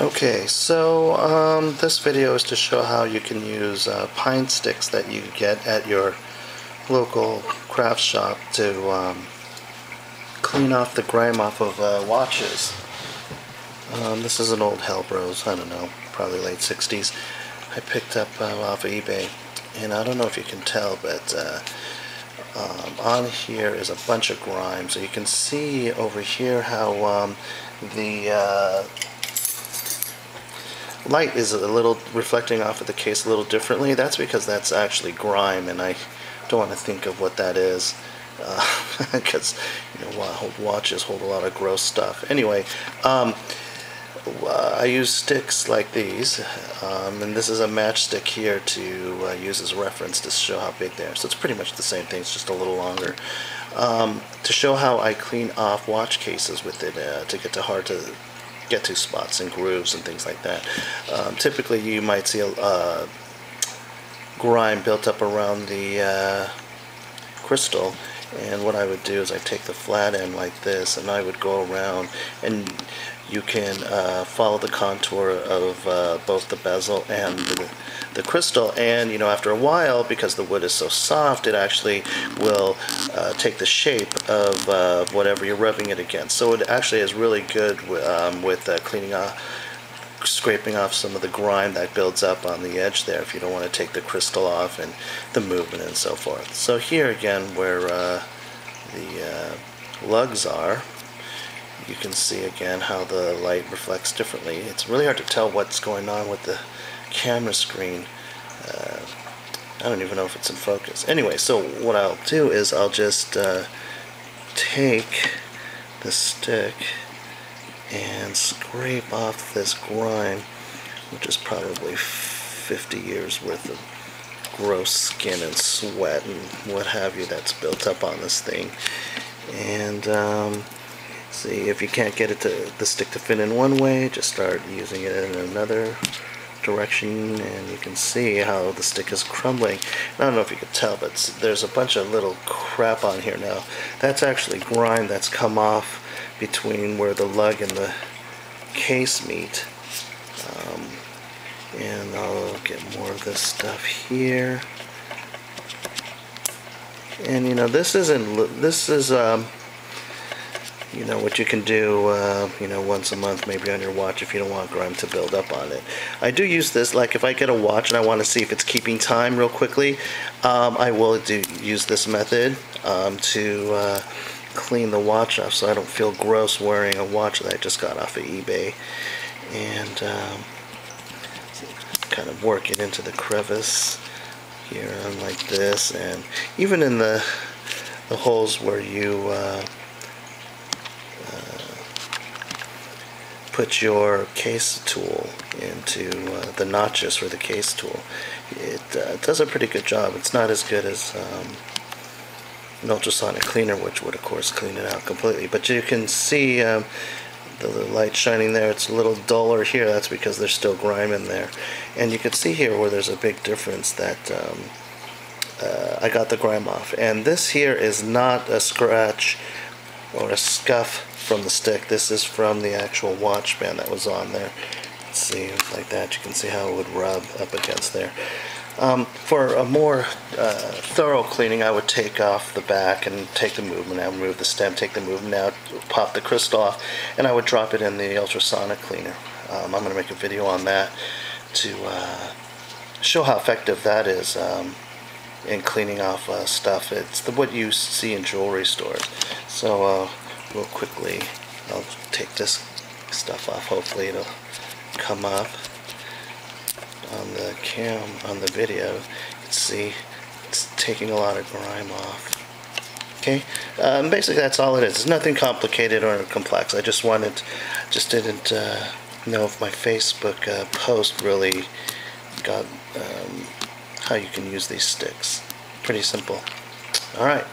Okay, so this video is to show how you can use pine sticks that you get at your local craft shop to clean off the grime off of watches. This is an old Hellbros, I don't know, probably late 60s. I picked up off of eBay, and I don't know if you can tell, but on here is a bunch of grime. So you can see over here how the light is a little reflecting off of the case a little differently. That's because that's actually grime, and I don't want to think of what that is because watches hold a lot of gross stuff. Anyway, I use sticks like these, and this is a matchstick here to use as reference to show how big they are. So it's pretty much the same thing, it's just a little longer. To show how I clean off watch cases with it to get to hard to get to spots and grooves and things like that. Typically you might see a grime built up around the crystal, and what I would do is I take the flat end like this and I would go around, and you can follow the contour of both the bezel and the crystal, and after a while, because the wood is so soft, it actually will take the shape of whatever you're rubbing it against. So it actually is really good with cleaning off, scraping off some of the grime that builds up on the edge there if you don't want to take the crystal off and the movement and so forth. So here again, where the lugs are, you can see again how the light reflects differently. It's really hard to tell what's going on with the camera screen. I don't even know if it's in focus. Anyway, so what I'll do is I'll just take the stick and scrape off this grime, which is probably 50 years worth of gross skin and sweat and what have you that's built up on this thing. And see, if you can't get the stick to fit in one way, just start using it in another direction, and you can see how the stick is crumbling. I don't know if you can tell, but there's a bunch of little crap on here now. That's actually grime that's come off between where the lug and the case meet. And I'll get more of this stuff here. And this is what you can do once a month maybe on your watch if you don't want grime to build up on it. I do use this, like if I get a watch and I want to see if it's keeping time real quickly, I will use this method to clean the watch off so I don't feel gross wearing a watch that I just got off of eBay. And kind of work it into the crevice here like this, and even in the holes where you put your case tool into the notches for the case tool. It does a pretty good job. It's not as good as an ultrasonic cleaner, which would of course clean it out completely, but you can see the light shining there. It's a little duller here. That's because there's still grime in there, and you can see here where there's a big difference that I got the grime off, and this here is not a scratch or a scuff from the stick. This is from the actual watch band that was on there. Let's see, like that. You can see how it would rub up against there. For a more thorough cleaning, I would take off the back and take the movement out, remove the stem, take the movement out, pop the crystal off, and I would drop it in the ultrasonic cleaner. I'm going to make a video on that to show how effective that is in cleaning off stuff. It's what you see in jewelry stores. So real quickly, I'll take this stuff off. Hopefully it'll come up on the video. You can see it's taking a lot of grime off. Okay, basically that's all it is. It's nothing complicated or complex. I just didn't know if my Facebook post really got how you can use these sticks. Pretty simple. All right.